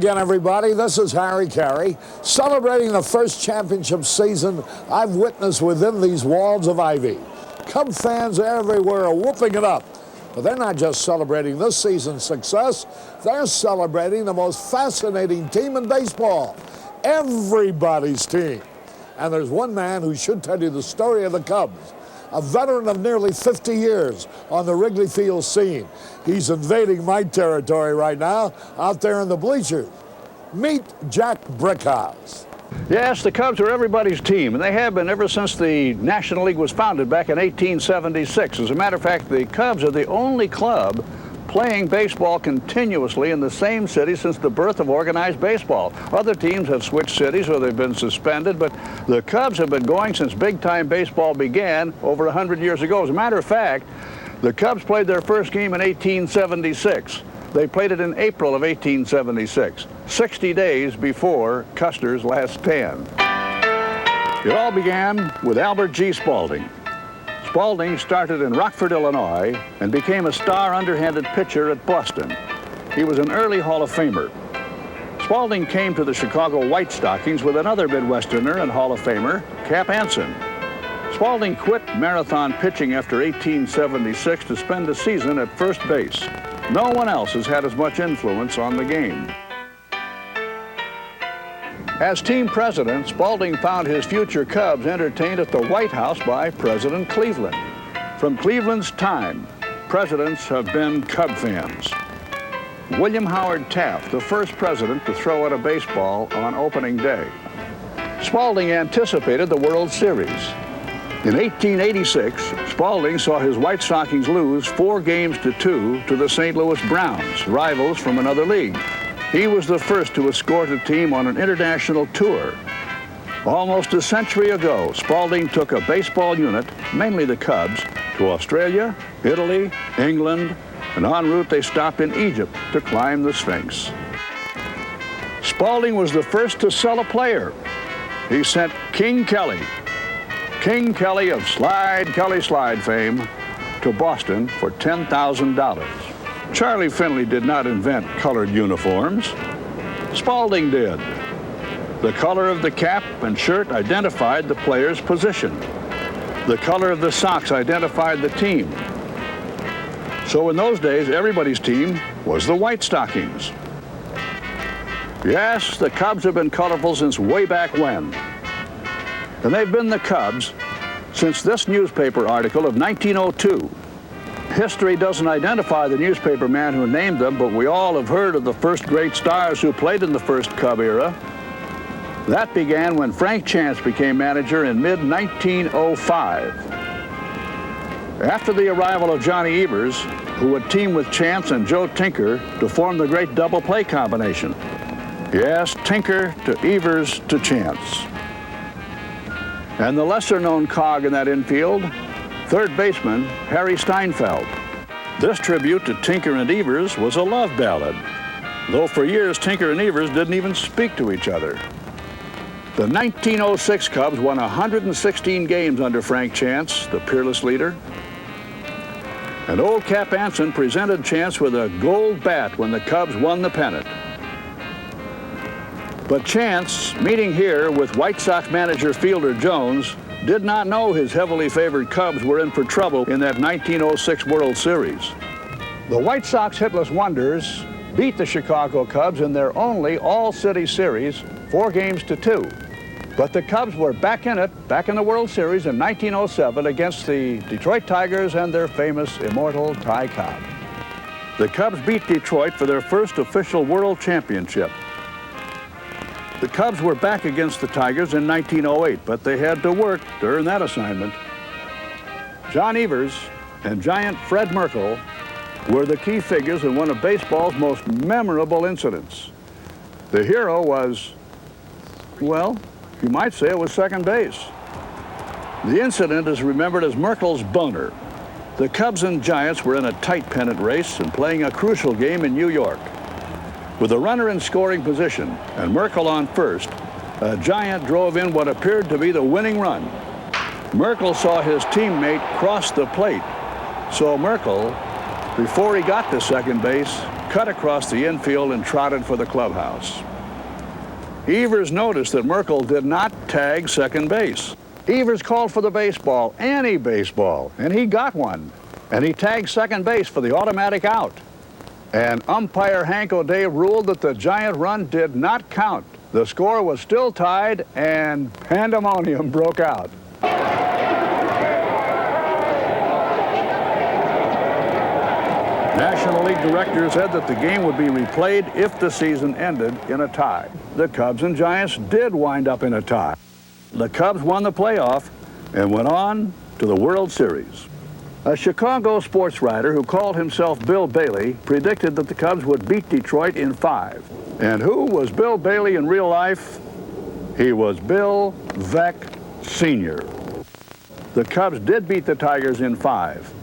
again, everybody. This is Harry Caray, celebrating the first championship season I've witnessed within these walls of Ivy. Cub fans everywhere are whooping it up. But they're not just celebrating this season's success, they're celebrating the most fascinating team in baseball. Everybody's team. And there's one man who should tell you the story of the Cubs. A veteran of nearly 50 years on the Wrigley Field scene. He's invading my territory right now, out there in the bleachers. Meet Jack Brickhouse. Yes, the Cubs are everybody's team, and they have been ever since the National League was founded back in 1876. As a matter of fact, the Cubs are the only club playing baseball continuously in the same city since the birth of organized baseball. Other teams have switched cities or they've been suspended, but the Cubs have been going since big-time baseball began over 100 years ago. As a matter of fact, the Cubs played their first game in 1876. They played it in April of 1876, 60 days before Custer's last stand. It all began with Albert G. Spalding. Spalding started in Rockford, Illinois, and became a star underhanded pitcher at Boston. He was an early Hall of Famer. Spalding came to the Chicago White Stockings with another Midwesterner and Hall of Famer, Cap Anson. Spalding quit marathon pitching after 1876 to spend a season at first base. No one else has had as much influence on the game. As team president, Spalding found his future Cubs entertained at the White House by President Cleveland. From Cleveland's time, presidents have been Cub fans. William Howard Taft, the first president to throw out a baseball on opening day. Spalding anticipated the World Series. In 1886, Spalding saw his White Stockings lose 4-2 to the St. Louis Browns, rivals from another league. He was the first to escort a team on an international tour. Almost a century ago, Spalding took a baseball unit, mainly the Cubs, to Australia, Italy, England, and en route they stopped in Egypt to climb the Sphinx. Spalding was the first to sell a player. He sent King Kelly of Kelly Slide fame, to Boston for $10,000. Charlie Finley did not invent colored uniforms. Spalding did. The color of the cap and shirt identified the player's position. The color of the socks identified the team. So in those days, everybody's team was the White Stockings. Yes, the Cubs have been colorful since way back when. And they've been the Cubs since this newspaper article of 1902. History doesn't identify the newspaper man who named them, but we all have heard of the first great stars who played in the first Cub era. That began when Frank Chance became manager in mid-1905. After the arrival of Johnny Evers, who would team with Chance and Joe Tinker to form the great double play combination. Yes, Tinker to Evers to Chance. And the lesser-known cog in that infield, third baseman Harry Steinfeld. This tribute to Tinker and Evers was a love ballad, though for years Tinker and Evers didn't even speak to each other. The 1906 Cubs won 116 games under Frank Chance, the peerless leader. And old Cap Anson presented Chance with a gold bat when the Cubs won the pennant. But Chance, meeting here with White Sox manager Fielder Jones, did not know his heavily favored Cubs were in for trouble in that 1906 World Series. The White Sox hitless wonders beat the Chicago Cubs in their only all-city series, 4-2. But the Cubs were back in the World Series in 1907 against the Detroit Tigers and their famous immortal Ty Cobb. The Cubs beat Detroit for their first official World Championship. The Cubs were back against the Tigers in 1908, but they had to work to earn that assignment. John Evers and giant Fred Merkle were the key figures in one of baseball's most memorable incidents. The hero was, well, you might say it was second base. The incident is remembered as Merkle's boner. The Cubs and Giants were in a tight pennant race and playing a crucial game in New York. With a runner in scoring position and Merkle on first, a Giant drove in what appeared to be the winning run. Merkle saw his teammate cross the plate, so Merkle, before he got to second base, cut across the infield and trotted for the clubhouse. Evers noticed that Merkel did not tag second base. Evers called for the baseball, any baseball, and he got one. And he tagged second base for the automatic out. And umpire Hank O'Day ruled that the giant run did not count. The score was still tied, and pandemonium broke out. National League directors said that the game would be replayed if the season ended in a tie. The Cubs and Giants did wind up in a tie. The Cubs won the playoff and went on to the World Series. A Chicago sports writer who called himself Bill Bailey predicted that the Cubs would beat Detroit in 5. And who was Bill Bailey in real life? He was Bill Veeck Sr. The Cubs did beat the Tigers in 5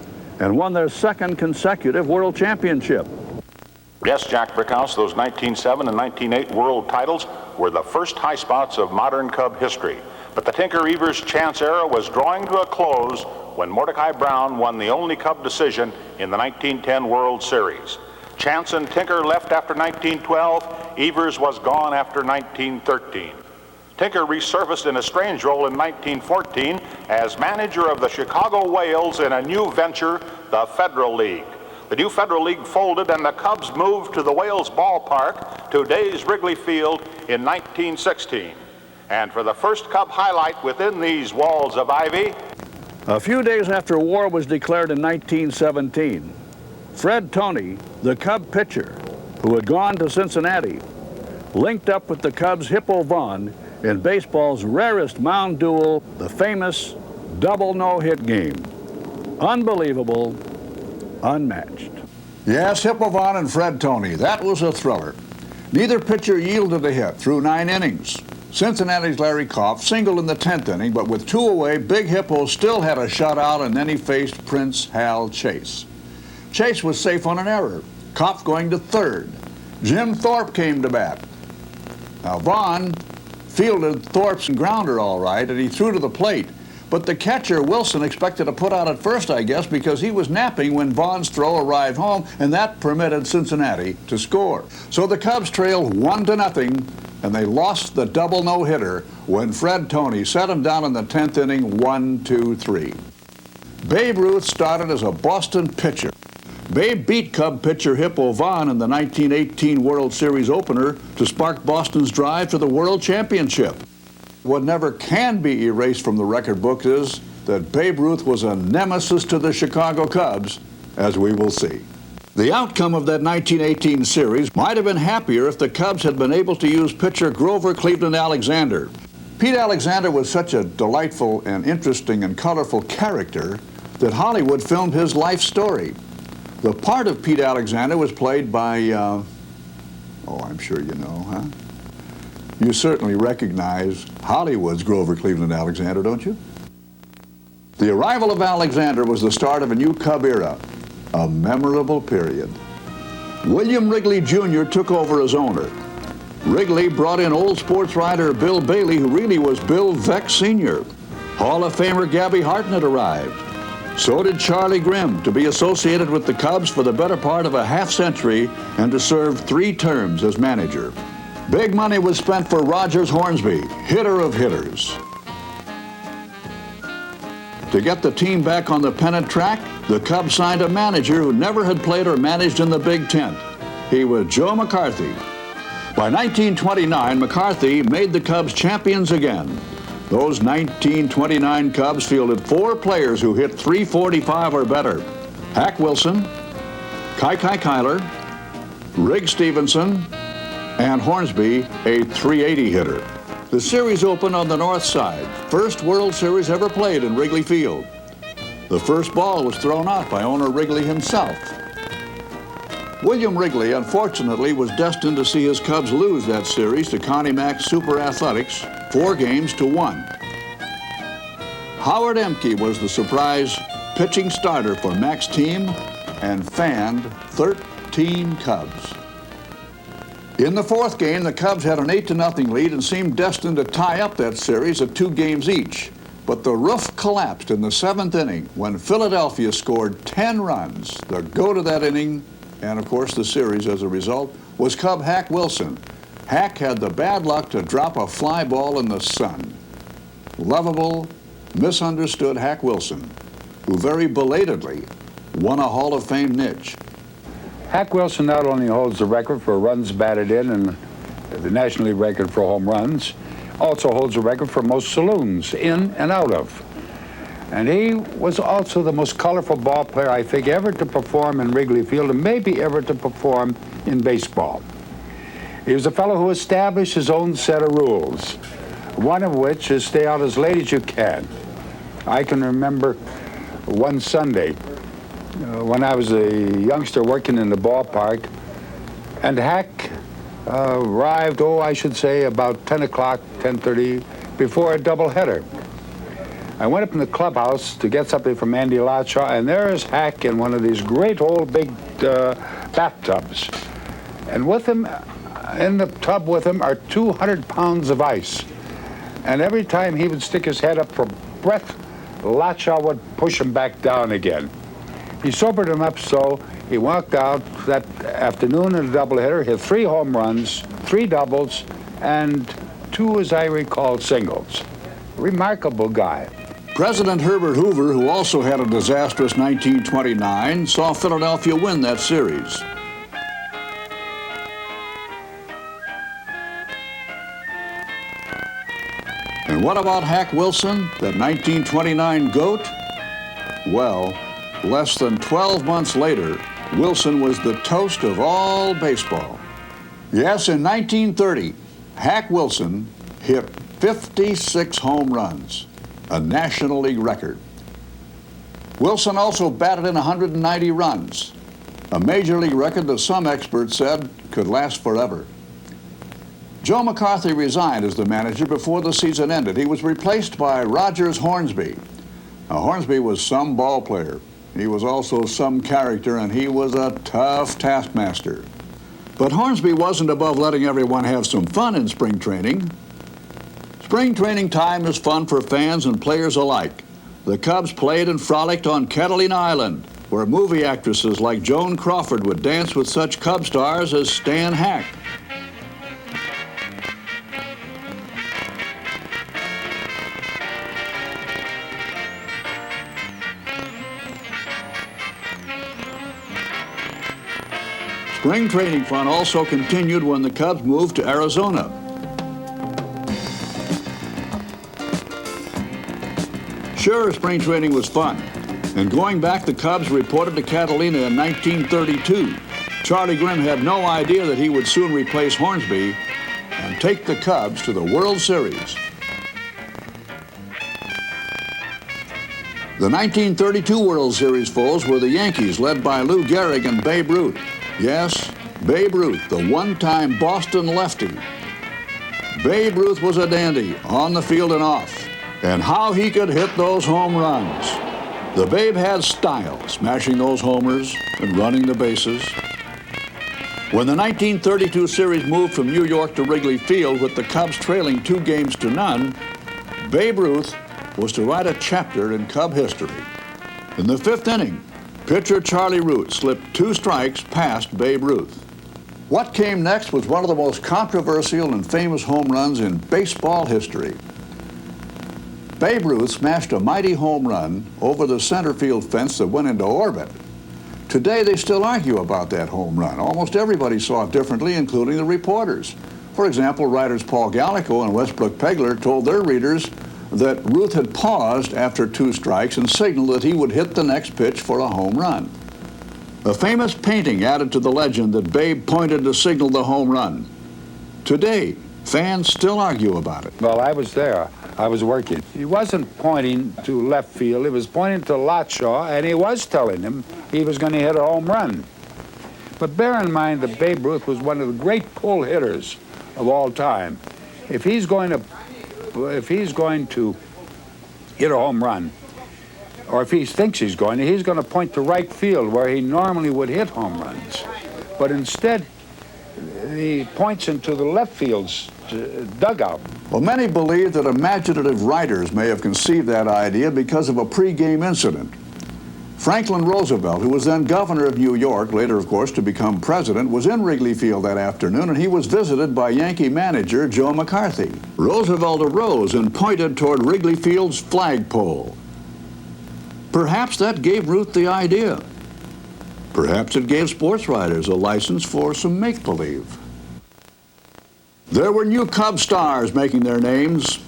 and won their second consecutive world championship. Yes, Jack Brickhouse, those 1907 and 1908 world titles were the first high spots of modern Cub history. But the Tinker Evers chance era was drawing to a close when Mordecai Brown won the only Cub decision in the 1910 World Series. Chance and Tinker left after 1912. Evers was gone after 1913. Tinker resurfaced in a strange role in 1914 as manager of the Chicago Whales in a new venture, the Federal League. The new Federal League folded and the Cubs moved to the Whales ballpark, today's Wrigley Field, in 1916. And for the first Cub highlight within these walls of ivy, a few days after war was declared in 1917, Fred Toney, the Cub pitcher, who had gone to Cincinnati, linked up with the Cubs' Hippo Vaughn in baseball's rarest mound duel, the famous double no-hit game. Unbelievable, unmatched. Yes, Hippo Vaughn and Fred Toney, that was a thriller. Neither pitcher yielded a hit through 9 innings. Cincinnati's Larry Koff singled in the 10th inning, but with 2 away, Big Hippo still had a shutout, and then he faced Prince Hal Chase. Chase was safe on an error, Koff going to third. Jim Thorpe came to bat. Now Vaughn fielded Thorpe's grounder all right, and he threw to the plate. But the catcher, Wilson, expected to put out at first, I guess, because he was napping when Vaughn's throw arrived home, and that permitted Cincinnati to score. So the Cubs trailed 1-0, and they lost the double no-hitter when Fred Toney set them down in the 10th inning, 1-2-3. Babe Ruth started as a Boston pitcher. Babe beat Cub pitcher Hippo Vaughn in the 1918 World Series opener to spark Boston's drive to the World Championship. What never can be erased from the record books is that Babe Ruth was a nemesis to the Chicago Cubs, as we will see. The outcome of that 1918 series might have been happier if the Cubs had been able to use pitcher Grover Cleveland Alexander. Pete Alexander was such a delightful and interesting and colorful character that Hollywood filmed his life story. The part of Pete Alexander was played by, oh, I'm sure you know, huh? You certainly recognize Hollywood's Grover Cleveland Alexander, don't you? The arrival of Alexander was the start of a new Cub era, a memorable period. William Wrigley Jr. took over as owner. Wrigley brought in old sports writer Bill Bailey, who really was Bill Veeck Sr. Hall of Famer Gabby Hartnett arrived. So did Charlie Grimm, to be associated with the Cubs for the better part of a half-century and to serve 3 terms as manager. Big money was spent for Rogers Hornsby, hitter of hitters. To get the team back on the pennant track, the Cubs signed a manager who never had played or managed in the Big Tent. He was Joe McCarthy. By 1929, McCarthy made the Cubs champions again. Those 1929 Cubs fielded 4 players who hit .345 or better. Hack Wilson, Kai Kyler, Rig Stevenson, and Hornsby, a .380 hitter. The series opened on the north side, first World Series ever played in Wrigley Field. The first ball was thrown out by owner Wrigley himself. William Wrigley, unfortunately, was destined to see his Cubs lose that series to Connie Mack's Super Athletics, 4-1. Howard Emke was the surprise pitching starter for Mack's team and fanned 13 Cubs. In the 4th game, the Cubs had an 8-0 lead and seemed destined to tie up that series at 2 games each. But the roof collapsed in the 7th inning when Philadelphia scored 10 runs. The goat of that inning and of course the series as a result, was Cub Hack Wilson. Hack had the bad luck to drop a fly ball in the sun. Lovable, misunderstood Hack Wilson, who very belatedly won a Hall of Fame niche. Hack Wilson not only holds the record for runs batted in and the National League record for home runs, also holds the record for most saloons in and out of. And he was also the most colorful ball player, I think, ever to perform in Wrigley Field and maybe ever to perform in baseball. He was a fellow who established his own set of rules, one of which is stay out as late as you can. I can remember one Sunday when I was a youngster working in the ballpark, and Hack arrived, I should say, about 10 o'clock, 10:30, before a doubleheader. I went up in the clubhouse to get something from Andy Latshaw, and there is Hack in one of these great old big bathtubs. And with him, in the tub with him, are 200 pounds of ice. And every time he would stick his head up for breath, Latshaw would push him back down again. He sobered him up so he walked out that afternoon in a doubleheader, hit 3 home runs, 3 doubles, and 2, as I recall, singles. Remarkable guy. President Herbert Hoover, who also had a disastrous 1929, saw Philadelphia win that series. And what about Hack Wilson, that 1929 GOAT? Well, less than 12 months later, Wilson was the toast of all baseball. Yes, in 1930, Hack Wilson hit 56 home runs, a National League record. Wilson also batted in 190 runs, a Major League record that some experts said could last forever. Joe McCarthy resigned as the manager before the season ended. He was replaced by Rogers Hornsby. Now, Hornsby was some ball player. He was also some character, and he was a tough taskmaster. But Hornsby wasn't above letting everyone have some fun in spring training. Spring training time is fun for fans and players alike. The Cubs played and frolicked on Catalina Island, where movie actresses like Joan Crawford would dance with such Cub stars as Stan Hack. Spring training fun also continued when the Cubs moved to Arizona. Sure, spring training was fun. And going back, the Cubs reported to Catalina in 1932. Charlie Grimm had no idea that he would soon replace Hornsby and take the Cubs to the World Series. The 1932 World Series foes were the Yankees, led by Lou Gehrig and Babe Ruth. Yes, Babe Ruth, the one-time Boston lefty. Babe Ruth was a dandy, on the field and off. And how he could hit those home runs. The Babe had style, smashing those homers and running the bases. When the 1932 series moved from New York to Wrigley Field with the Cubs trailing 2-0, Babe Ruth was to write a chapter in Cub history. In the 5th inning, pitcher Charlie Root slipped 2 strikes past Babe Ruth. What came next was one of the most controversial and famous home runs in baseball history. Babe Ruth smashed a mighty home run over the center field fence that went into orbit. Today, they still argue about that home run. Almost everybody saw it differently, including the reporters. For example, writers Paul Gallico and Westbrook Pegler told their readers that Ruth had paused after 2 strikes and signaled that he would hit the next pitch for a home run. A famous painting added to the legend that Babe pointed to signal the home run. Today, fans still argue about it. Well, I was there. I was working. He wasn't pointing to left field. He was pointing to Latshaw, and he was telling him he was going to hit a home run. But bear in mind that Babe Ruth was one of the great pull hitters of all time. If he's going to hit a home run, or if he thinks he's going to point to right field where he normally would hit home runs. But instead, he points into the left field's dugout. Well, many believe that imaginative writers may have conceived that idea because of a pregame incident. Franklin Roosevelt, who was then governor of New York, later, of course, to become president, was in Wrigley Field that afternoon, and he was visited by Yankee manager Joe McCarthy. Roosevelt arose and pointed toward Wrigley Field's flagpole. Perhaps that gave Ruth the idea. Perhaps it gave sports writers a license for some make-believe. There were new Cub stars making their names.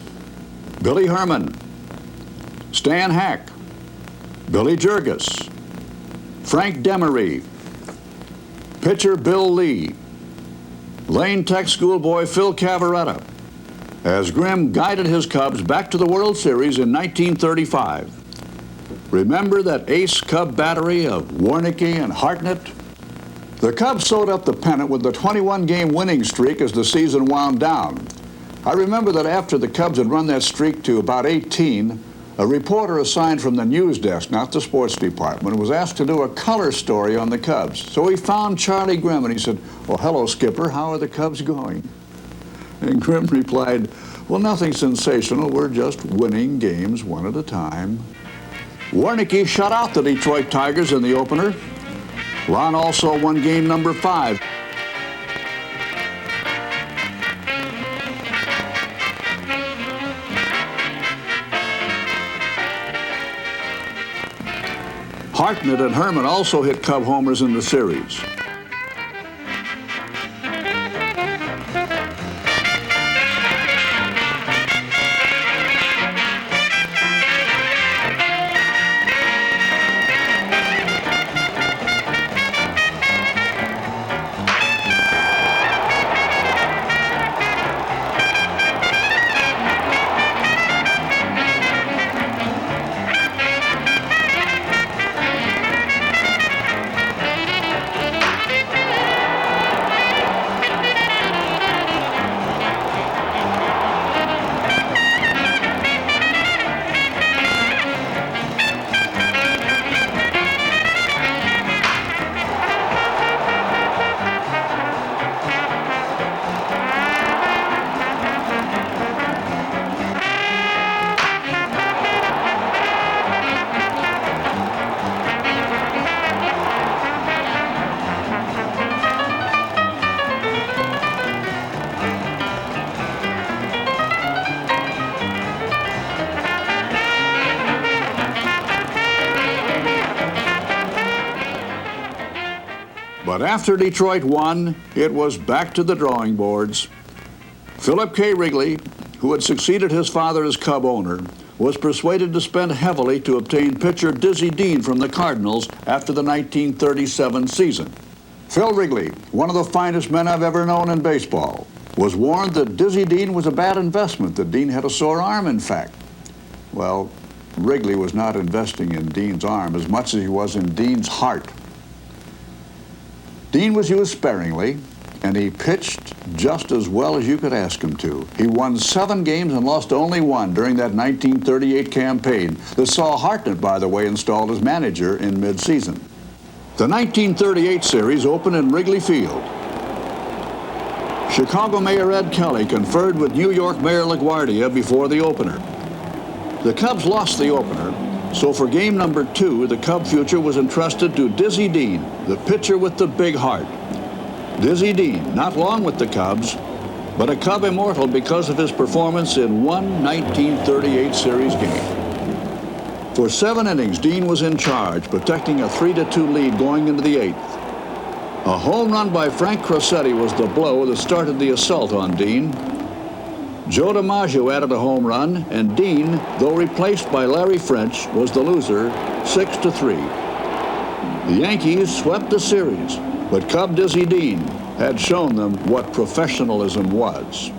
Billy Herman, Stan Hack, Billy Jurgis, Frank Demery, pitcher Bill Lee, Lane Tech schoolboy Phil Cavaretta, as Grimm guided his Cubs back to the World Series in 1935. Remember that ace Cub battery of Warneke and Hartnett? The Cubs sewed up the pennant with the 21-game winning streak as the season wound down. I remember that after the Cubs had run that streak to about 18, a reporter assigned from the news desk, not the sports department, was asked to do a color story on the Cubs. So he found Charlie Grimm and he said, "Well, hello, Skipper, how are the Cubs going?" And Grimm replied, "Well, nothing sensational. We're just winning games one at a time." Warneke shut out the Detroit Tigers in the opener. Ron also won game number 5. Hartnett and Herman also hit Cub homers in the series. But after Detroit won, it was back to the drawing boards. Philip K. Wrigley, who had succeeded his father as Cub owner, was persuaded to spend heavily to obtain pitcher Dizzy Dean from the Cardinals after the 1937 season. Phil Wrigley, one of the finest men I've ever known in baseball, was warned that Dizzy Dean was a bad investment, that Dean had a sore arm, in fact. Well, Wrigley was not investing in Dean's arm as much as he was in Dean's heart. Dean was used sparingly, and he pitched just as well as you could ask him to. He won 7 games and lost only 1 during that 1938 campaign that saw Hartnett, by the way, installed as manager in mid-season. The 1938 series opened in Wrigley Field. Chicago Mayor Ed Kelly conferred with New York Mayor LaGuardia before the opener. The Cubs lost the opener, so for game number 2, the Cub future was entrusted to Dizzy Dean, the pitcher with the big heart. Dizzy Dean, not long with the Cubs, but a Cub immortal because of his performance in one 1938 series game. For 7 innings, Dean was in charge, protecting a 3-2 lead going into the 8th. A home run by Frank Crosetti was the blow that started the assault on Dean. Joe DiMaggio added a home run, and Dean, though replaced by Larry French, was the loser, 6-3. The Yankees swept the series, but Cub Dizzy Dean had shown them what professionalism was.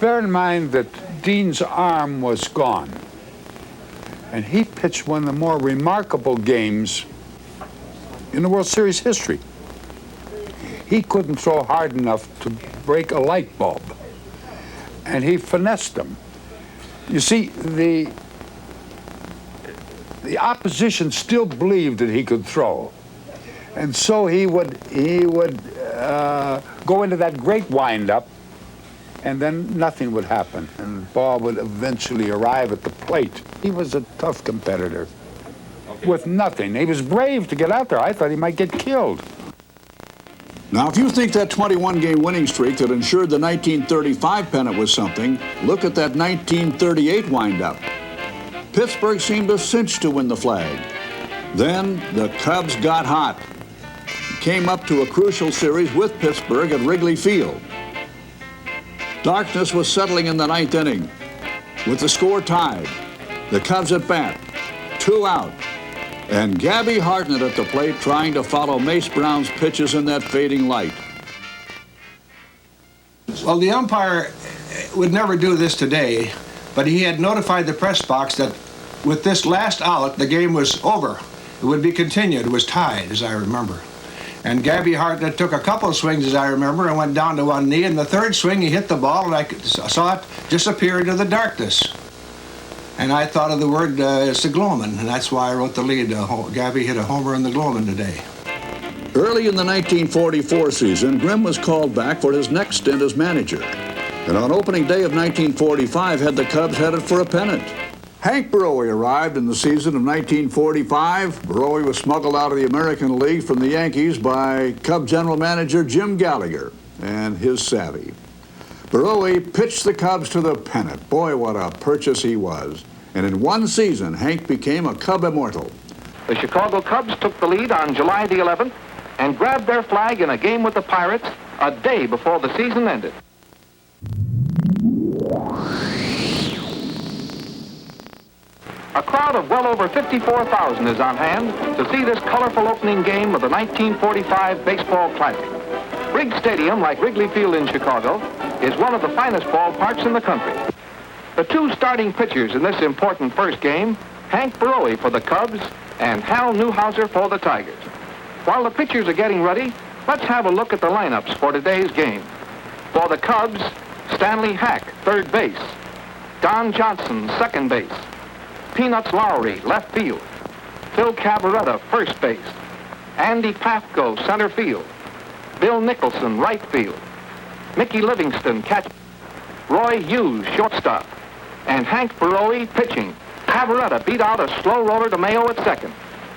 Bear in mind that Dean's arm was gone, and he pitched one of the more remarkable games in the World Series history. He couldn't throw hard enough to break a light bulb, and he finessed them. You see, the opposition still believed that he could throw, and so he would go into that great windup, and then nothing would happen, and the ball would eventually arrive at the plate. He was a tough competitor. with nothing. He was brave to get out there. I thought he might get killed. Now, if you think that 21-game winning streak that ensured the 1935 pennant was something, look at that 1938 windup. Pittsburgh seemed a cinch to win the flag. Then the Cubs got hot. Came up to a crucial series with Pittsburgh at Wrigley Field. Darkness was settling in the ninth inning. With the score tied, the Cubs at bat, 2 out, and Gabby Hartnett at the plate trying to follow Mace Brown's pitches in that fading light. Well, the umpire would never do this today, but he had notified the press box that with this last out, the game was over. It would be continued. It was tied, as I remember. And Gabby Hartnett took a couple of swings, as I remember, and went down to one knee. And the third swing, he hit the ball, and I saw it disappear into the darkness. And I thought of the word, it's the Gloman, and that's why I wrote the lead. Gabby hit a homer in the Gloman today. Early in the 1944 season, Grimm was called back for his next stint as manager. And on opening day of 1945, had the Cubs headed for a pennant. Hank Borowy arrived in the season of 1945. Borowy was smuggled out of the American League from the Yankees by Cub general manager Jim Gallagher and his savvy. Borowy pitched the Cubs to the pennant. Boy, what a purchase he was. And in one season, Hank became a Cub immortal. The Chicago Cubs took the lead on July the 11th and grabbed their flag in a game with the Pirates a day before the season ended. A crowd of well over 54,000 is on hand to see this colorful opening game of the 1945 Baseball Classic. Riggs Stadium, like Wrigley Field in Chicago, is one of the finest ballparks in the country. The two starting pitchers in this important first game, Hank Borowy for the Cubs and Hal Newhouser for the Tigers. While the pitchers are getting ready, let's have a look at the lineups for today's game. For the Cubs, Stanley Hack, third base. Don Johnson, second base. Peanuts Lowry, left field. Phil Cavaretta, first base. Andy Pafko, center field. Bill Nicholson, right field. Mickey Livingston, catcher. Roy Hughes, shortstop. And Hank Borowy, pitching. Cavaretta beat out a slow roller to Mayo at second.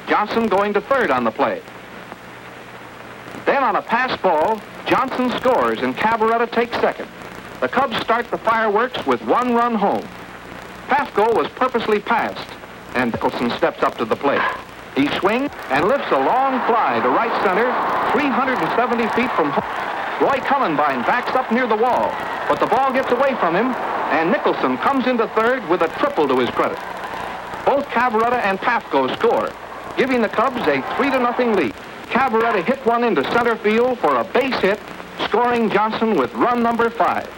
Johnson going to third on the play. Then on a pass ball, Johnson scores and Cavaretta takes second. The Cubs start the fireworks with 1 run home. Pafko was purposely passed, and Nicholson steps up to the plate. He swings and lifts a long fly to right center, 370 feet from home. Roy Cullenbine backs up near the wall, but the ball gets away from him, and Nicholson comes into third with a triple to his credit. Both Cavaretta and Pafko score, giving the Cubs a 3-0 lead. Cavaretta hit one into center field for a base hit, scoring Johnson with run number 5.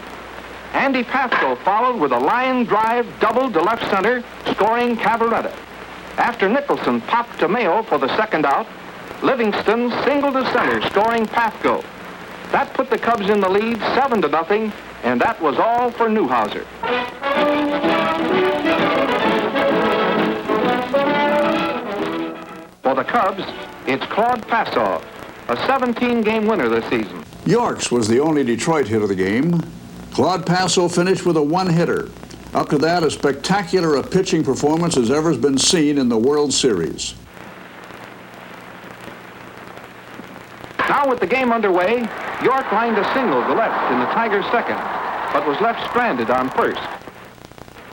Andy Pafko followed with a line drive double to left center, scoring Cavaretta. After Nicholson popped to Mayo for the second out, Livingston singled to center, scoring Pafko. That put the Cubs in the lead 7-0, and that was all for Newhouser. For the Cubs, it's Claude Passoff, a 17-game winner this season. York's was the only Detroit hit of the game. Claude Passoff finished with a 1-hitter. Up to that, as spectacular a pitching performance as ever has been seen in the World Series. Now with the game underway, York lined a single to left in the Tigers' second, but was left stranded on first.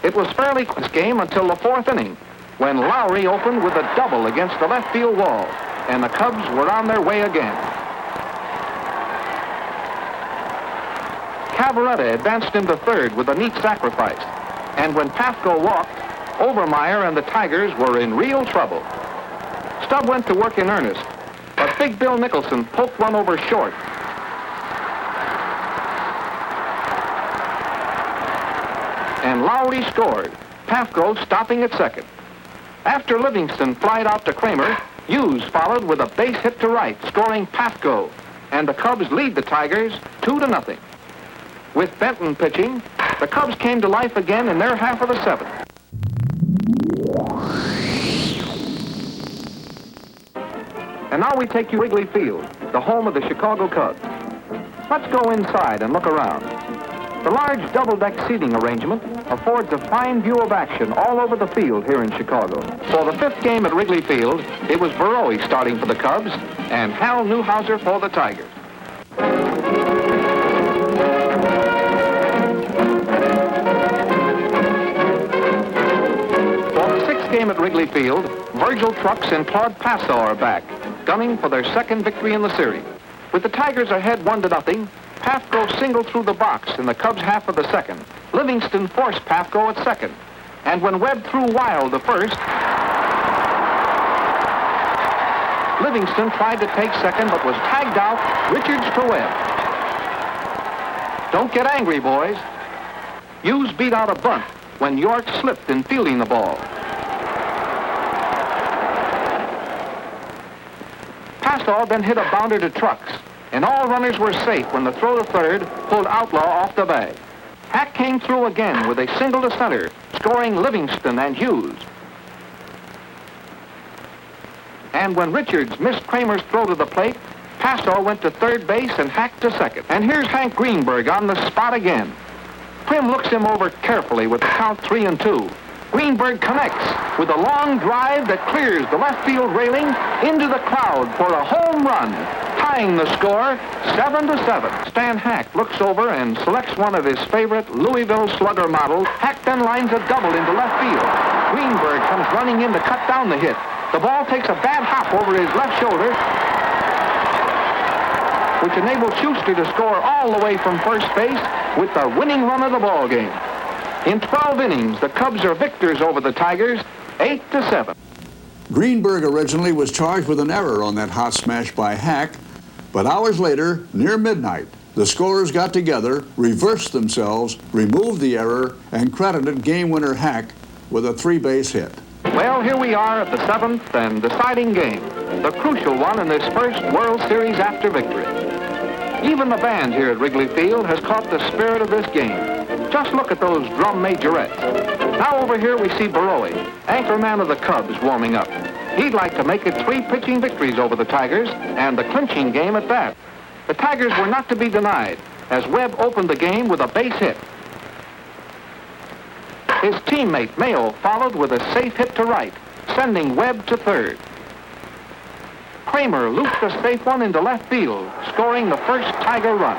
It was fairly close game until the 4th inning, when Lowry opened with a double against the left field wall, and the Cubs were on their way again. Cavaretta advanced into third with a neat sacrifice, and when Pafko walked, Overmeyer and the Tigers were in real trouble. Stubb went to work in earnest, but Big Bill Nicholson poked one over short. And Lowry scored, Pafko stopping at second. After Livingston flied out to Kramer, Hughes followed with a base hit to right, scoring Pafko, and the Cubs lead the Tigers 2-0. With Benton pitching, the Cubs came to life again in their half of the 7th. And now we take you Wrigley Field, the home of the Chicago Cubs. Let's go inside and look around. The large double-deck seating arrangement affords a fine view of action all over the field here in Chicago. For the fifth game at Wrigley Field, it was Barrow starting for the Cubs and Hal Newhouser for the Tigers. Game at Wrigley Field, Virgil Trucks and Claude Passaw are back, gunning for their second victory in the series. With the Tigers ahead 1-0, Pafko singled through the box in the Cubs' half of the second. Livingston forced Pafko at second, and when Webb threw wild to first, Livingston tried to take second but was tagged out. Richards to Webb. Don't get angry, boys. Hughes beat out a bunt when York slipped in fielding the ball. Passaw then hit a bounder to Trucks, and all runners were safe when the throw to third pulled Outlaw off the bag. Hack came through again with a single to center, scoring Livingston and Hughes. And when Richards missed Kramer's throw to the plate, Passaw went to third base and Hack to second. And here's Hank Greenberg on the spot again. Prim looks him over carefully with the count 3-2. Greenberg connects with a long drive that clears the left field railing into the crowd for a home run, tying the score 7-7. Stan Hack looks over and selects one of his favorite Louisville Slugger models. Hack then lines a double into left field. Greenberg comes running in to cut down the hit. The ball takes a bad hop over his left shoulder, which enables Schuster to score all the way from first base with the winning run of the ball game. In 12 innings, the Cubs are victors over the Tigers, 8-7. Greenberg originally was charged with an error on that hot smash by Hack, but hours later, near midnight, the scorers got together, reversed themselves, removed the error, and credited game winner Hack with a 3-base hit. Well, here we are at the 7th and deciding game, the crucial one in this first World Series after victory. Even the band here at Wrigley Field has caught the spirit of this game. Just look at those drum majorettes. Now over here we see Barrow, anchorman of the Cubs, warming up. He'd like to make it 3 pitching victories over the Tigers, and the clinching game at that. The Tigers were not to be denied, as Webb opened the game with a base hit. His teammate, Mayo, followed with a safe hit to right, sending Webb to third. Kramer looped a safe one into left field, scoring the first Tiger run.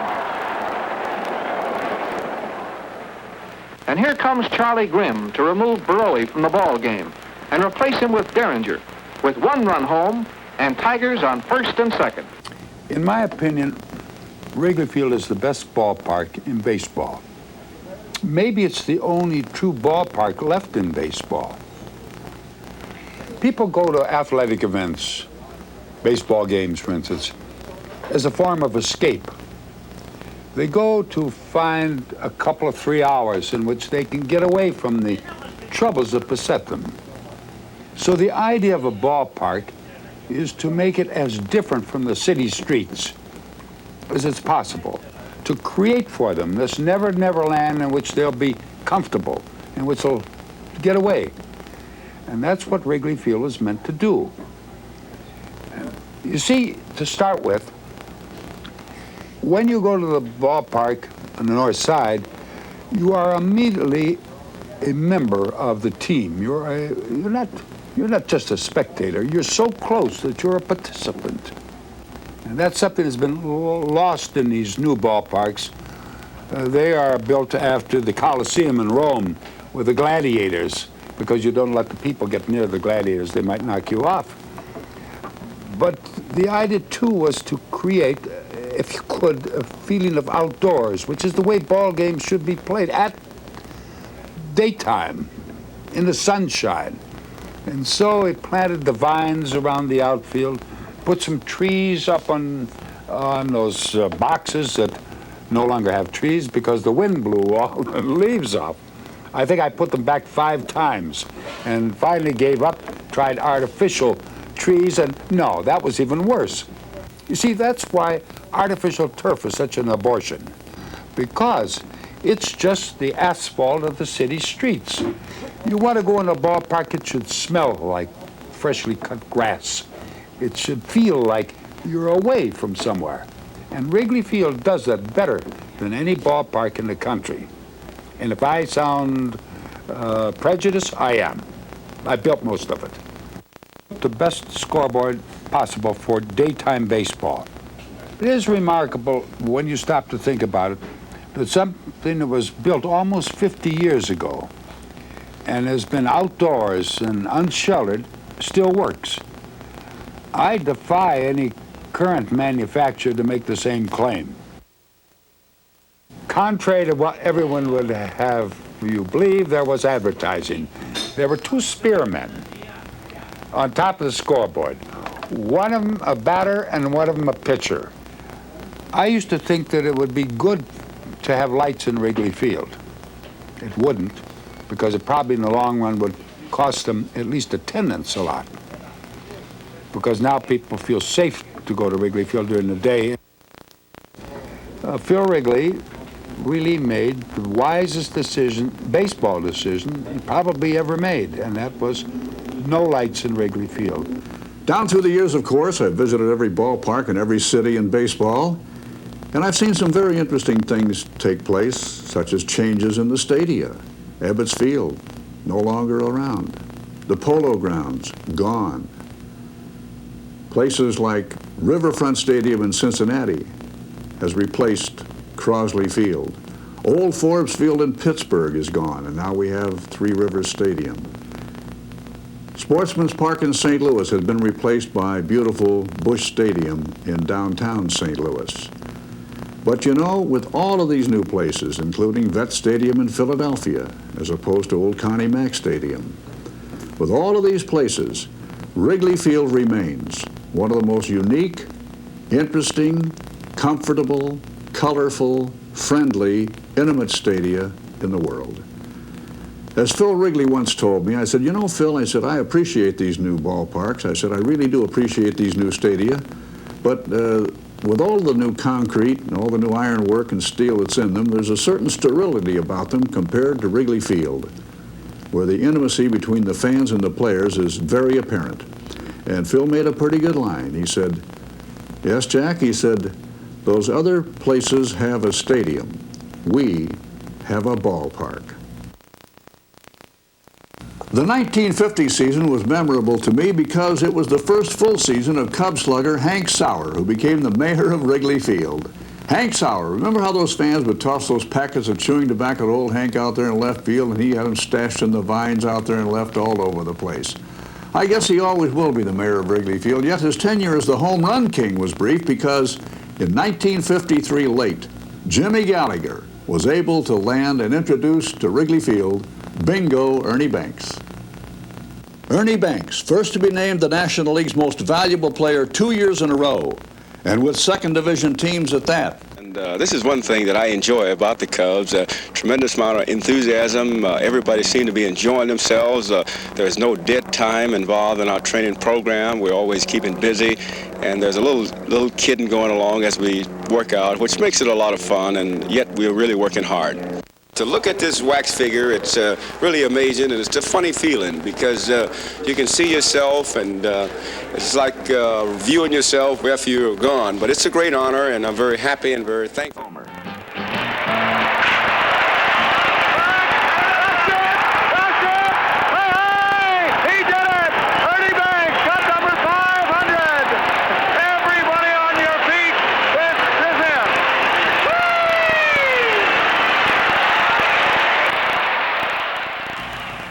And here comes Charlie Grimm to remove Barrow from the ball game and replace him with Derringer, with 1 run home and Tigers on first and second. In my opinion, Wrigley Field is the best ballpark in baseball. Maybe it's the only true ballpark left in baseball. People go to athletic events, baseball games, for instance, as a form of escape. They go to find a couple of 3 hours in which they can get away from the troubles that beset them. So the idea of a ballpark is to make it as different from the city streets as it's possible, to create for them this never land in which they'll be comfortable, in which they'll get away. And that's what Wrigley Field is meant to do. And you see, to start with, when you go to the ballpark on the north side, you are immediately a member of the team. You're not just a spectator. You're so close that you're a participant. And that's something that's been lost in these new ballparks. They are built after the Colosseum in Rome with the gladiators, because you don't let the people get near the gladiators. They might knock you off. But the idea, too, was to create, if you could, a feeling of outdoors, which is the way ball games should be played, at daytime, in the sunshine. And so it planted the vines around the outfield, put some trees up on those boxes that no longer have trees because the wind blew all the leaves off. I think I put them back 5 times and finally gave up, tried artificial trees, and no, that was even worse. You see, that's why artificial turf is such an abortion, because it's just the asphalt of the city streets. You want to go in a ballpark, it should smell like freshly cut grass. It should feel like you're away from somewhere. And Wrigley Field does that better than any ballpark in the country. And if I sound prejudiced, I am. I built most of it. The best scoreboard possible for daytime baseball. It is remarkable when you stop to think about it that something that was built almost 50 years ago and has been outdoors and unsheltered still works. I defy any current manufacturer to make the same claim. Contrary to what everyone would have you believe, there was advertising. There were two spearmen on top of the scoreboard. One of them a batter and one of them a pitcher. I used to think that it would be good to have lights in Wrigley Field. It wouldn't, because it probably in the long run would cost them at least attendance a lot. Because now people feel safe to go to Wrigley Field during the day. Phil Wrigley really made the wisest decision, baseball decision, he probably ever made, and that was no lights in Wrigley Field. Down through the years, of course, I've visited every ballpark in every city in baseball, and I've seen some very interesting things take place, such as changes in the stadia. Ebbets Field, no longer around. The Polo Grounds, gone. Places like Riverfront Stadium in Cincinnati has replaced Crosley Field. Old Forbes Field in Pittsburgh is gone, and now we have Three Rivers Stadium. Sportsman's Park in St. Louis has been replaced by beautiful Busch Stadium in downtown St. Louis. But you know, with all of these new places, including Vet Stadium in Philadelphia, as opposed to Old Connie Mack Stadium, with all of these places, Wrigley Field remains one of the most unique, interesting, comfortable, colorful, friendly, intimate stadia in the world. As Phil Wrigley once told me, I said, you know, Phil, I said, I appreciate these new ballparks. I said, I really do appreciate these new stadia, but with all the new concrete and all the new ironwork and steel that's in them, there's a certain sterility about them compared to Wrigley Field, where the intimacy between the fans and the players is very apparent. And Phil made a pretty good line. He said, yes, Jack, he said, those other places have a stadium. We have a ballpark. The 1950 season was memorable to me because it was the first full season of Cub slugger Hank Sauer, who became the mayor of Wrigley Field. Hank Sauer, remember how those fans would toss those packets of chewing tobacco to old Hank out there in left field, and he had them stashed in the vines out there and left all over the place? I guess he always will be the mayor of Wrigley Field, yet his tenure as the home run king was brief because in 1953 late, Jimmy Gallagher was able to land and introduce to Wrigley Field Bingo Ernie Banks. Ernie Banks, first to be named the National League's most valuable player 2 years in a row, and with second division teams at that. And this is one thing that I enjoy about the Cubs, a tremendous amount of enthusiasm. Everybody seems to be enjoying themselves. There's no dead time involved in our training program. We're always keeping busy, and there's a little kidding going along as we work out, which makes it a lot of fun, and yet we're really working hard. To look at this wax figure, it's really amazing, and it's a funny feeling because you can see yourself, and it's like viewing yourself after you're gone. But it's a great honor, and I'm very happy and very thankful.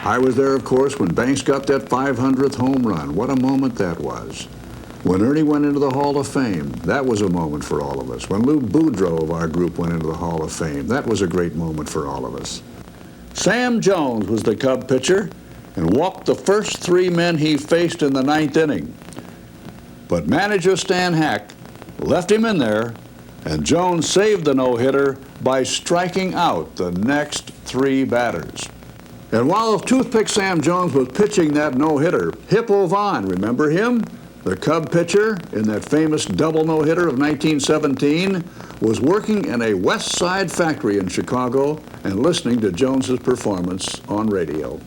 I was there, of course, when Banks got that 500th home run. What a moment that was. When Ernie went into the Hall of Fame, that was a moment for all of us. When Lou Boudreau of our group went into the Hall of Fame, that was a great moment for all of us. Sam Jones was the Cub pitcher and walked the first three men he faced in the ninth inning. But manager Stan Hack left him in there, and Jones saved the no-hitter by striking out the next three batters. And while Toothpick Sam Jones was pitching that no-hitter, Hippo Vaughn, remember him? The Cub pitcher in that famous double no-hitter of 1917 was working in a West Side factory in Chicago and listening to Jones's performance on radio.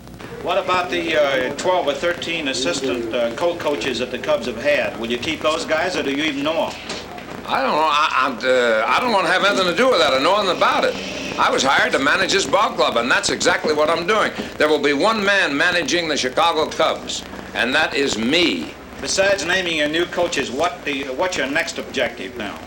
What about the 12 or 13 assistant co-coaches that the Cubs have had? Will you keep those guys, or do you even know them? I don't know. I don't want to have anything to do with that. I know nothing about it. I was hired to manage this ball club, and that's exactly what I'm doing. There will be one man managing the Chicago Cubs, and that is me. Besides naming your new coaches, what's your next objective now?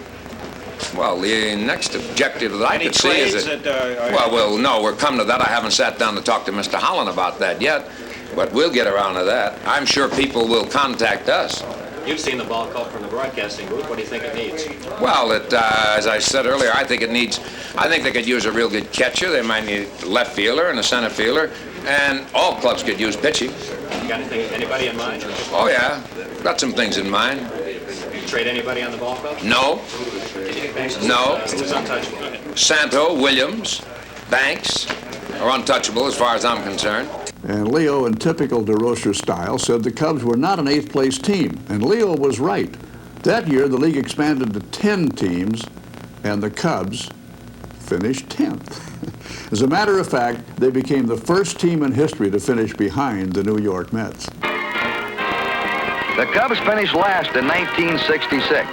Well, the next objective that I could see is that... Well, no, we're coming to that. I haven't sat down to talk to Mr. Holland about that yet, but we'll get around to that. I'm sure people will contact us. You've seen the ball club from the broadcasting booth. What do you think it needs? Well, as I said earlier, I think they could use a real good catcher. They might need a left fielder and a center fielder, and all clubs could use pitching. You got anybody in mind? Oh, yeah. Got some things in mind. You trade anybody on the ball club? No. No. Who's untouchable? Santo, Williams, Banks are untouchable as far as I'm concerned. And Leo, in typical DeRocher style, said the Cubs were not an eighth-place team. And Leo was right. That year, the league expanded to 10 teams, and the Cubs finished 10th. As a matter of fact, they became the first team in history to finish behind the New York Mets. The Cubs finished last in 1966.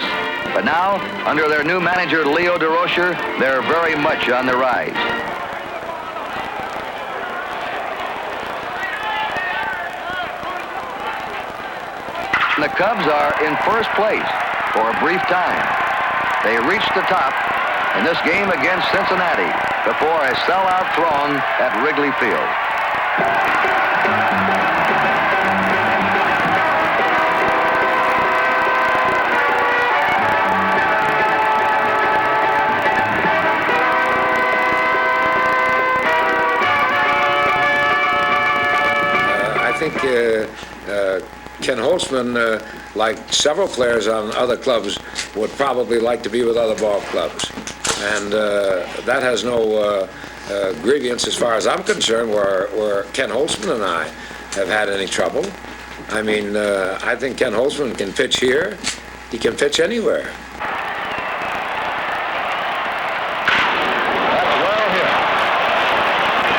But now, under their new manager, Leo DeRocher, they're very much on the rise. The Cubs are in first place for a brief time. They reached the top in this game against Cincinnati before a sellout throng at Wrigley Field. I think Ken Holtzman, like several players on other clubs, would probably like to be with other ball clubs. And that has no grievance as far as I'm concerned where Ken Holtzman and I have had any trouble. I mean, I think Ken Holtzman can pitch here. He can pitch anywhere. That's well hit.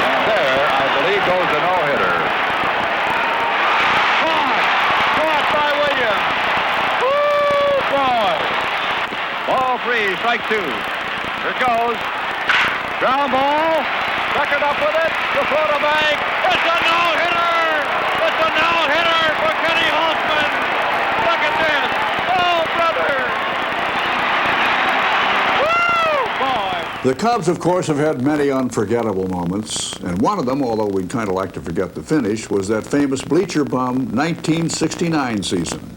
And there, I believe, goes the no-hitter. Caught by Williams. Woo, boy. Ball 3, strike 2. Here it goes. Ground ball. Beckett up with it. To throw to Banks. It's a no-hitter. It's a no-hitter for Kenny Holtzman. Look at this. Oh, brother. Woo, boy. The Cubs, of course, have had many unforgettable moments, and one of them, although we'd kind of like to forget the finish, was that famous bleacher bum 1969 season.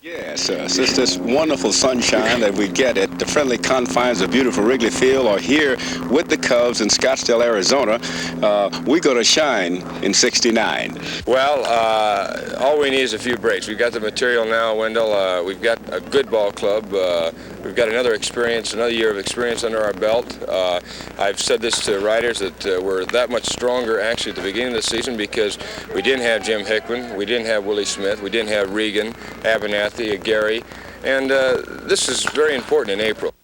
Yes, it's this wonderful sunshine that we get at the friendly confines of beautiful Wrigley Field or here with the Cubs in Scottsdale, Arizona. We're going to shine in 69. Well, all we need is a few breaks. We've got the material now, Wendell. We've got a good ball club. We've got another year of experience under our belt. I've said this to writers that we're that much stronger actually at the beginning of the season because we didn't have Jim Hickman, we didn't have Willie Smith, we didn't have Regan, Abernathy, Jarry, and this is very important in April.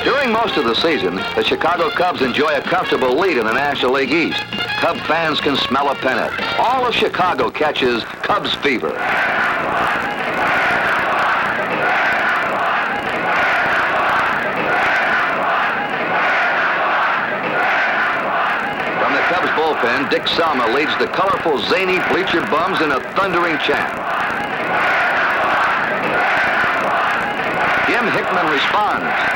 During most of the season, the Chicago Cubs enjoy a comfortable lead in the National League East. Cub fans can smell a pennant. All of Chicago catches Cubs fever. From the Cubs bullpen, Dick Selma leads the colorful, zany bleacher bums in a thundering chant. Jim Hickman responds.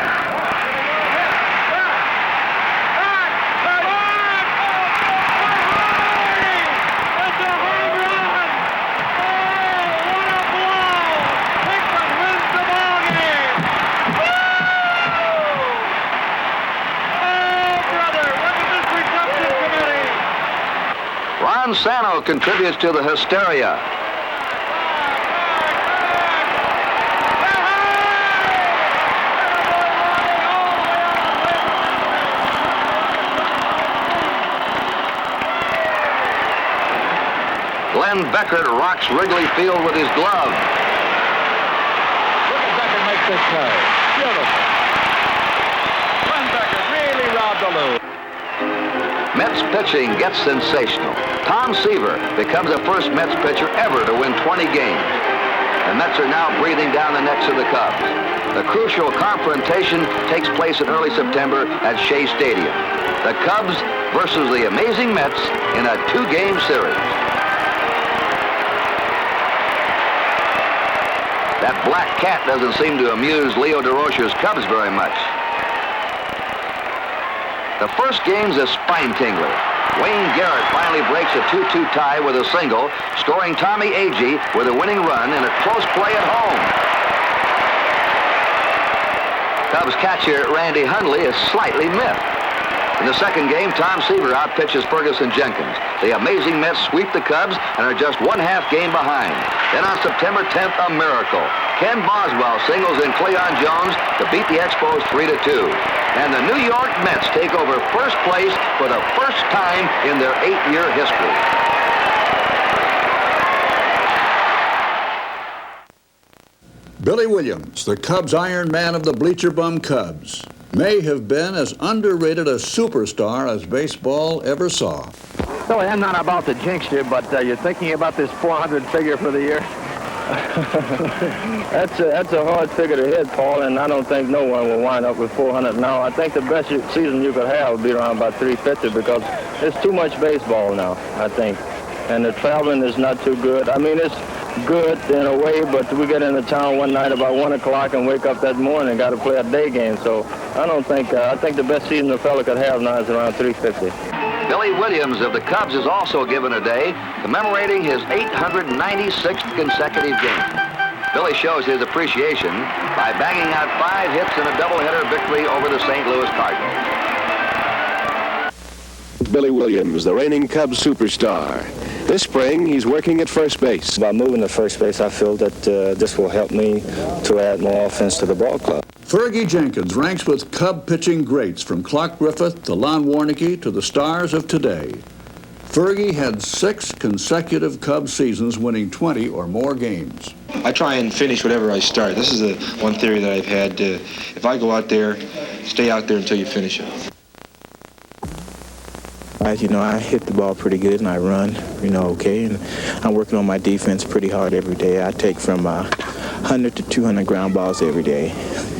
Sano contributes to the hysteria. Glenn Beckert rocks Wrigley Field with his glove. Look at Beckert make this play. Beautiful. Glenn Beckert really robbed the loop. Mets pitching gets sensational. Tom Seaver becomes the first Mets pitcher ever to win 20 games. The Mets are now breathing down the necks of the Cubs. The crucial confrontation takes place in early September at Shea Stadium. The Cubs versus the amazing Mets in a 2-game series. That black cat doesn't seem to amuse Leo DeRocher's Cubs very much. The first game's a spine-tingler. Wayne Garrett finally breaks a 2-2 tie with a single, scoring Tommy Agee with a winning run in a close play at home. Cubs catcher Randy Hundley is slightly miffed. In the second game, Tom Seaver outpitches Ferguson Jenkins. The amazing Mets sweep the Cubs and are just 1/2 game behind. Then on September 10th, a miracle. Ken Boswell singles in Cleon Jones to beat the Expos 3-2. And the New York Mets take over first place for the first time in their 8-year history. Billy Williams, the Cubs Iron Man of the Bleacher Bum Cubs, may have been as underrated a superstar as baseball ever saw. Billy, I'm not about to jinx you, but you're thinking about this 400 figure for the year? That's a hard figure to hit, Paul, and I don't think no one will wind up with 400 now. I think the best season you could have would be around about 350 because there's too much baseball now, I think. And the traveling is not too good. I mean, it's good in a way, but we get into town one night about 1 o'clock and wake up that morning and got to play a day game. So I don't think, I think the best season a fella could have now is around 350. Billy Williams of the Cubs is also given a day, commemorating his 896th consecutive game. Billy shows his appreciation by banging out 5 hits in a doubleheader victory over the St. Louis Cardinals. Billy Williams, the reigning Cubs superstar. This spring, he's working at first base. By moving to first base, I feel that this will help me to add more offense to the ball club. Fergie Jenkins ranks with Cub pitching greats from Clark Griffith to Lon Warneke to the stars of today. Fergie had 6 consecutive Cub seasons winning 20 or more games. I try and finish whatever I start. This is the one theory that I've had. If I go out there, stay out there until you finish it. You know, I hit the ball pretty good and I run, okay. And I'm working on my defense pretty hard every day. I take from 100 to 200 ground balls every day.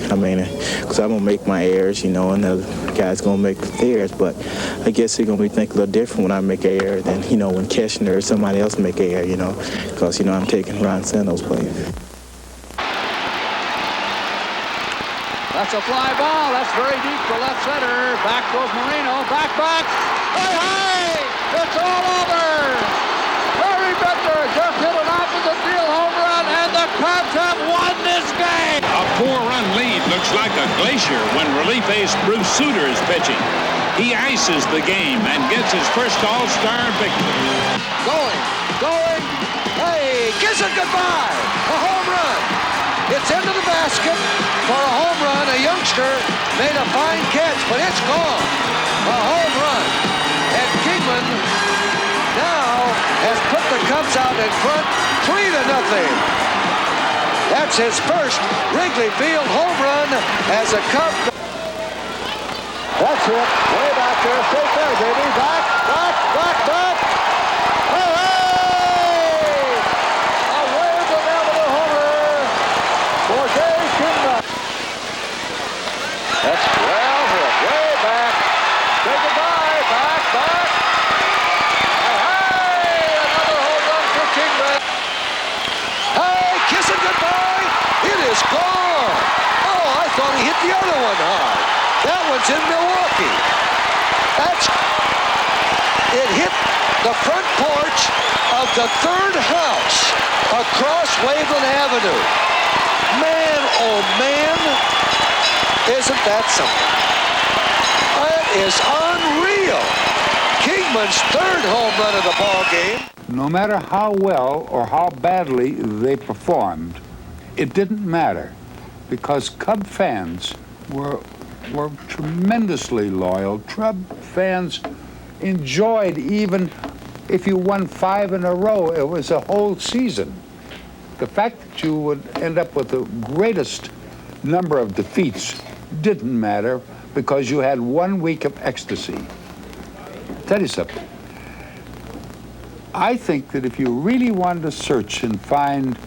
I mean, because I'm going to make my errors, and the other guy's going to make theirs. But I guess they're going to be thinking a little different when I make an error than, when Keshner or somebody else make an error, because, I'm taking Ron Sando's plays. That's a fly ball. That's very deep for left center. Back goes Marino. Back. Hey! It's all over. Harry Bender just hit an opposite field home run, and the Cubs have won this game. A 4-run lead looks like a glacier when relief ace Bruce Sutter is pitching. He ices the game and gets his first All-Star victory. Going. Hey, kiss it goodbye. A home run. It's into the basket for a home run. A youngster made a fine catch, but it's gone. A home run. And Kingman now has put the Cubs out in front 3-0. That's his first Wrigley Field home run as a Cub. That's it. Way back there. Straight there, baby. Back. That's well hit, way back. Say goodbye, back. Hey, another home run for Kingman. Hey, kiss it goodbye. It is gone. Oh, I thought he hit the other one hard. That one's in Milwaukee. It hit the front porch of the 3rd house across Waveland Avenue. Man, oh man. Isn't that something? That is unreal. Kingman's 3rd home run of the ball game. No matter how well or how badly they performed, it didn't matter because Cub fans were tremendously loyal. Cub fans enjoyed even if you won 5 in a row, it was a whole season. The fact that you would end up with the greatest number of defeats didn't matter because you had 1 week of ecstasy. I'll tell you something. I think that if you really wanted to search and find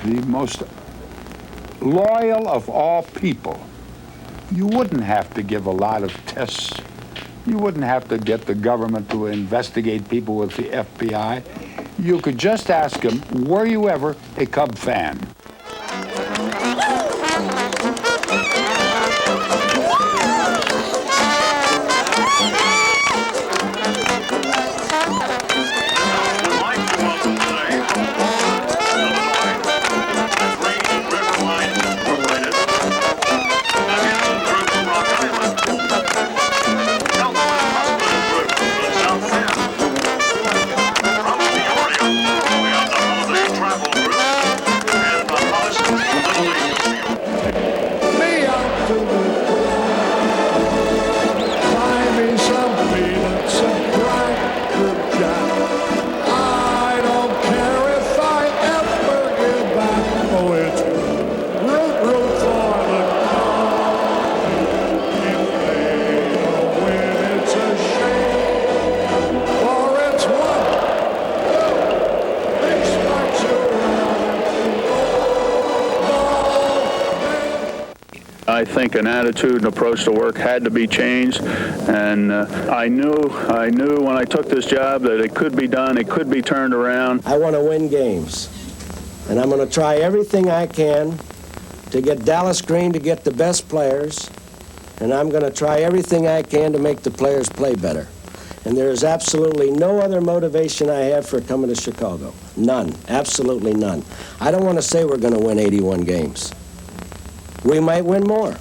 the most loyal of all people. You wouldn't have to give a lot of tests. You wouldn't have to get the government to investigate people with the FBI. You could just ask them, were you ever a Cub fan? I think an attitude and approach to work had to be changed, and I knew when I took this job that it could be done, it could be turned around. I want to win games, and I'm going to try everything I can to get Dallas Green to get the best players, and I'm going to try everything I can to make the players play better. And there is absolutely no other motivation I have for coming to Chicago. None. Absolutely none. I don't want to say we're going to win 81 games. We might win more.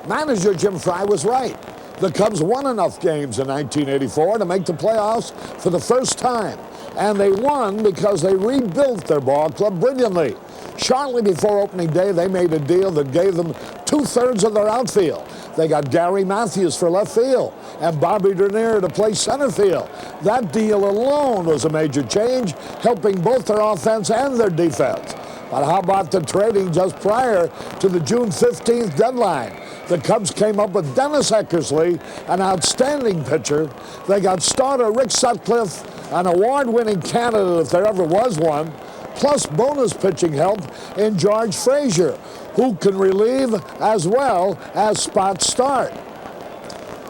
Manager Jim Fry was right. The Cubs won enough games in 1984 to make the playoffs for the first time. And they won because they rebuilt their ball club brilliantly. Shortly before opening day, they made a deal that gave them 2/3 of their outfield. They got Gary Matthews for left field and Bobby Dernier to play center field. That deal alone was a major change, helping both their offense and their defense. But how about the trading just prior to the June 15th deadline? The Cubs came up with Dennis Eckersley, an outstanding pitcher. They got starter Rick Sutcliffe, an award-winning candidate if there ever was one, plus bonus pitching help in George Frazier, who can relieve as well as spot start.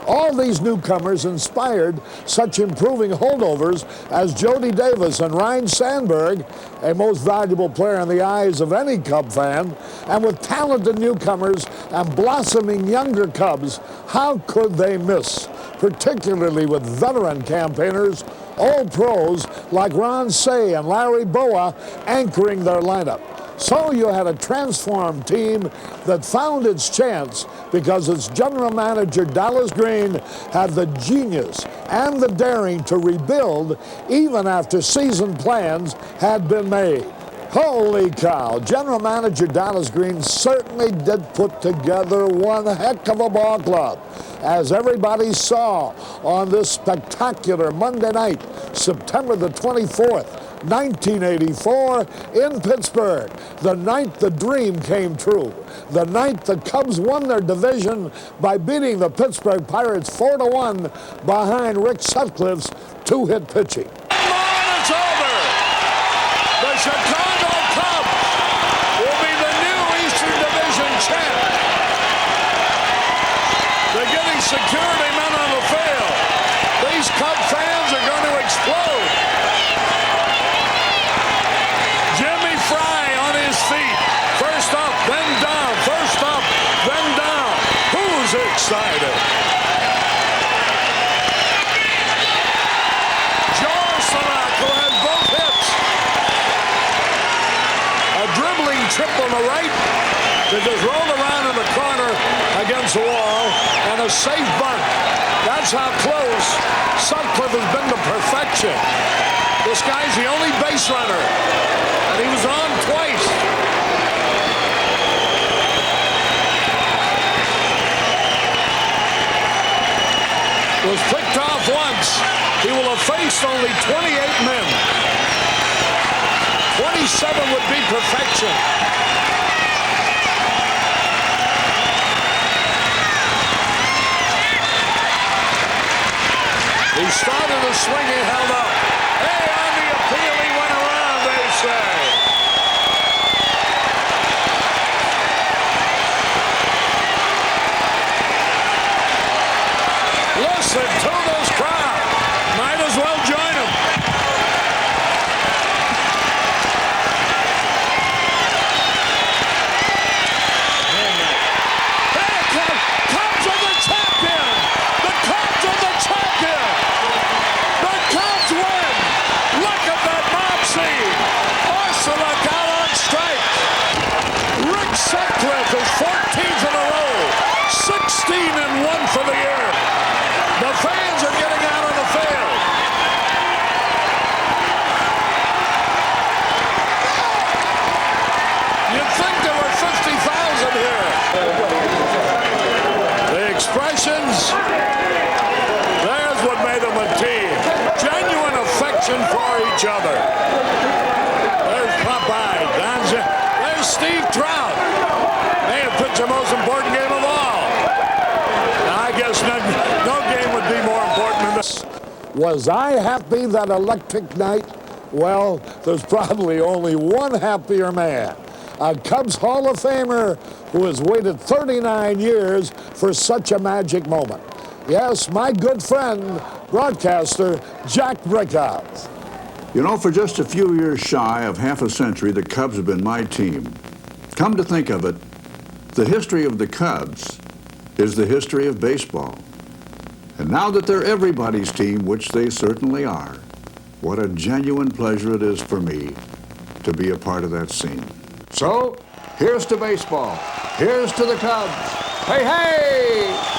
All these newcomers inspired such improving holdovers as Jody Davis and Ryne Sandberg, a most valuable player in the eyes of any Cub fan. And with talented newcomers and blossoming younger Cubs, how could they miss? Particularly with veteran campaigners, old pros like Ron Cey and Larry Boa anchoring their lineup. So you had a transformed team that found its chance because its general manager, Dallas Green, had the genius and the daring to rebuild even after season plans had been made. Holy cow, General Manager Dallas Green certainly did put together one heck of a ball club. As everybody saw on this spectacular Monday night, September the 24th, 1984 in Pittsburgh, the night the dream came true, the night the Cubs won their division by beating the Pittsburgh Pirates 4-1 behind Rick Sutcliffe's two-hit pitching. It's over! The Chicago Cubs will be the new Eastern Division champ. They're getting security men on the field. These Cub fans are going to explode. Jimmy Fry on his feet. First up, then down. First up, then down. Who's excited? Trip on the right that just rolled around in the corner against the wall, and a safe bunt. That's how close Sutcliffe has been to perfection. This guy's the only base runner, and he was on twice. Was picked off once. He will have faced only 28 men. 27 would be perfection. He started to swing, he held up. Hey, on the appeal, he went around, they say. passion for each other. There's Popeye, Gonza. There's Steve Trout. They have pitched the most important game of all. I guess no game would be more important than this. Was I happy that electric night? Well, there's probably only one happier man. A Cubs Hall of Famer who has waited 39 years for such a magic moment. Yes, my good friend, broadcaster Jack Brickhouse. You know, for just a few years shy of half a century, the Cubs have been my team. Come to think of it, the history of the Cubs is the history of baseball. And now that they're everybody's team, which they certainly are, what a genuine pleasure it is for me to be a part of that scene. So, here's to baseball. Here's to the Cubs. Hey, hey!